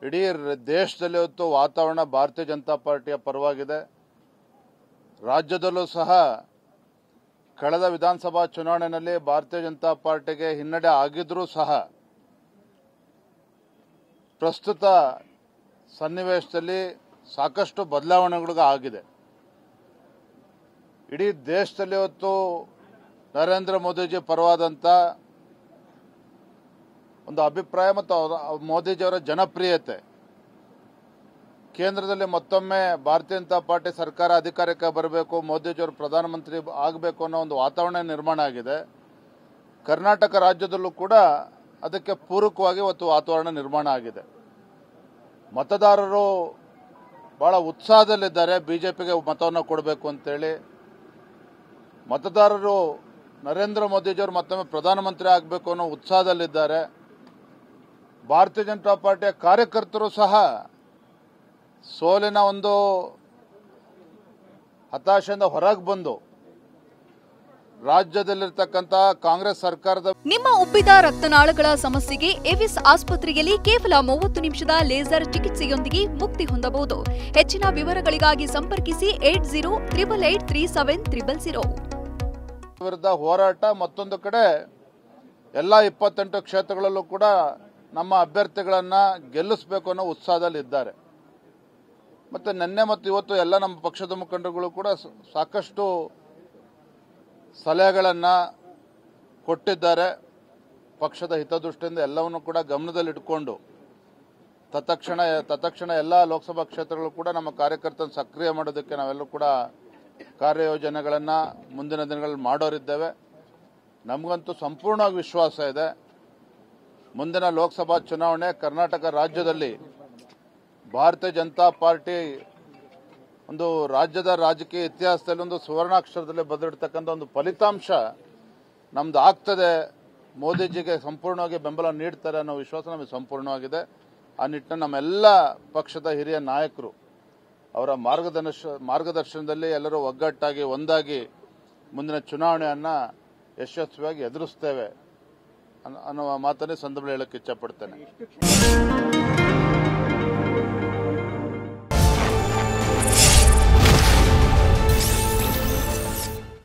ಇಡೀ ದೇಶದಲ್ಲಿ ಇವತ್ತು ವಾತಾವರಣ ಭಾರತೀಯ ಜನತಾ ಪಾರ್ಟಿಯ ಪರವಾಗಿದೆ. ರಾಜ್ಯದಲ್ಲೂ ಸಹ ಕಳೆದ ವಿಧಾನಸಭಾ ಚುನಾವಣೆಯಲ್ಲಿ ಭಾರತೀಯ ಜನತಾ ಪಾರ್ಟಿಗೆ ಹಿನ್ನಡೆ ಆಗಿದ್ರೂ ಸಹ ಪ್ರಸ್ತುತ ಸನ್ನಿವೇಶದಲ್ಲಿ ಸಾಕಷ್ಟು ಬದಲಾವಣೆಗಳು ಆಗಿದೆ. ಇಡೀ ದೇಶದಲ್ಲಿ ಇವತ್ತು ನರೇಂದ್ರ ಮೋದಿಜಿ ಪರವಾದಂಥ ಒಂದು ಅಭಿಪ್ರಾಯ ಮತ್ತು ಮೋದಿಜಿಯವರ ಜನಪ್ರಿಯತೆ, ಕೇಂದ್ರದಲ್ಲಿ ಮತ್ತೊಮ್ಮೆ ಭಾರತೀಯ ಜನತಾ ಪಾರ್ಟಿ ಸರ್ಕಾರ ಅಧಿಕಾರಕ್ಕೆ ಬರಬೇಕು, ಮೋದಿಜಿಯವರು ಪ್ರಧಾನಮಂತ್ರಿ ಆಗಬೇಕು ಅನ್ನೋ ಒಂದು ವಾತಾವರಣ ನಿರ್ಮಾಣ ಆಗಿದೆ. ಕರ್ನಾಟಕ ರಾಜ್ಯದಲ್ಲೂ ಕೂಡ ಅದಕ್ಕೆ ಪೂರಕವಾಗಿ ಇವತ್ತು ವಾತಾವರಣ ನಿರ್ಮಾಣ ಆಗಿದೆ. ಮತದಾರರು ಬಹಳ ಉತ್ಸಾಹದಲ್ಲಿದ್ದಾರೆ ಬಿಜೆಪಿಗೆ ಮತವನ್ನು ಕೊಡಬೇಕು ಅಂತೇಳಿ. ಮತದಾರರು ನರೇಂದ್ರ ಮೋದಿಜಿಯವರು ಮತ್ತೊಮ್ಮೆ ಪ್ರಧಾನಮಂತ್ರಿ ಆಗಬೇಕು ಅನ್ನೋ ಉತ್ಸಾಹದಲ್ಲಿದ್ದಾರೆ. ಭಾರತೀಯ ಜನತಾ ಪಾರ್ಟಿಯ ಕಾರ್ಯಕರ್ತರು ಸಹ ಸೋಲಿನ ಒಂದು ಹತಾಶೆಯಿಂದ ಹೊರಗೆ ಬಂದು ರಾಜ್ಯದಲ್ಲಿರ್ತಕ್ಕಂಥ ಕಾಂಗ್ರೆಸ್ ಸರ್ಕಾರದ ನಿಮ್ಮ ಉಬ್ಬಿದ ರಕ್ತನಾಳಗಳ ಸಮಸ್ಯೆಗೆ ಎವಿಸ್ ಆಸ್ಪತ್ರೆಯಲ್ಲಿ ಕೇವಲ 30 ನಿಮಿಷದ ಲೇಸರ್ ಚಿಕಿತ್ಸೆಯೊಂದಿಗೆ ಮುಕ್ತಿ ಹೊಂದಬಹುದು. ಹೆಚ್ಚಿನ ವಿವರಗಳಿಗಾಗಿ ಸಂಪರ್ಕಿಸಿ 8088837300. ವಿರುದ್ಧ ಹೋರಾಟ. ಮತ್ತೊಂದು ಕಡೆ ಎಲ್ಲ 28 ಕ್ಷೇತ್ರಗಳಲ್ಲೂ ಕೂಡ ನಮ್ಮ ಅಭ್ಯರ್ಥಿಗಳನ್ನ ಗೆಲ್ಲಿಸಬೇಕು ಅನ್ನೋ ಉತ್ಸಾಹದಲ್ಲಿದ್ದಾರೆ. ಮತ್ತೆ ನಿನ್ನೆ ಮತ್ತು ಇವತ್ತು ಎಲ್ಲ ನಮ್ಮ ಪಕ್ಷದ ಮುಖಂಡರುಗಳು ಕೂಡ ಸಾಕಷ್ಟು ಸಲಹೆಗಳನ್ನು ಕೊಟ್ಟಿದ್ದಾರೆ. ಪಕ್ಷದ ಹಿತದೃಷ್ಟಿಯಿಂದ ಎಲ್ಲವನ್ನು ಕೂಡ ಗಮನದಲ್ಲಿಟ್ಟುಕೊಂಡು ತತ್ಕ್ಷಣ ಎಲ್ಲ ಲೋಕಸಭಾ ಕ್ಷೇತ್ರಗಳು ಕೂಡ ನಮ್ಮ ಕಾರ್ಯಕರ್ತರನ್ನು ಸಕ್ರಿಯ ಮಾಡೋದಕ್ಕೆ ನಾವೆಲ್ಲರೂ ಕೂಡ ಕಾರ್ಯಯೋಜನೆಗಳನ್ನು ಮುಂದಿನ ದಿನಗಳಲ್ಲಿ ಮಾಡೋರಿದ್ದೇವೆ. ನಮಗಂತೂ ಸಂಪೂರ್ಣವಾಗಿ ವಿಶ್ವಾಸ ಇದೆ, ಮುಂದಿನ ಲೋಕಸಭಾ ಚುನಾವಣೆ ಕರ್ನಾಟಕ ರಾಜ್ಯದಲ್ಲಿ ಭಾರತೀಯ ಜನತಾ ಪಾರ್ಟಿ ಒಂದು ರಾಜ್ಯದ ರಾಜಕೀಯ ಇತಿಹಾಸದಲ್ಲಿ ಒಂದು ಸುವರ್ಣಾಕ್ಷರದಲ್ಲಿ ಬರೆದಿಡ್ತಕ್ಕಂಥ ಒಂದು ಫಲಿತಾಂಶ ನಮ್ದು ಆಗ್ತದೆ. ಮೋದಿಜಿಗೆ ಸಂಪೂರ್ಣವಾಗಿ ಬೆಂಬಲ ನೀಡ್ತಾರೆ ಅನ್ನೋ ವಿಶ್ವಾಸ ನಮಗೆ ಸಂಪೂರ್ಣವಾಗಿದೆ. ಆ ನಿಟ್ಟಿನಲ್ಲಿ ನಮ್ಮೆಲ್ಲ ಪಕ್ಷದ ಹಿರಿಯ ನಾಯಕರು ಅವರ ಮಾರ್ಗದರ್ಶನದಲ್ಲಿ ಎಲ್ಲರೂ ಒಗ್ಗಟ್ಟಾಗಿ ಒಂದಾಗಿ ಮುಂದಿನ ಚುನಾವಣೆಯನ್ನು ಯಶಸ್ವಿಯಾಗಿ ಎದುರಿಸ್ತೇವೆ ಅನ್ನೋ ಮಾತನ್ನೇ ಸಂದರ್ಭದಲ್ಲಿ ಹೇಳಕ್ಕೆ ಇಚ್ಛಪಡ್ತೇನೆ.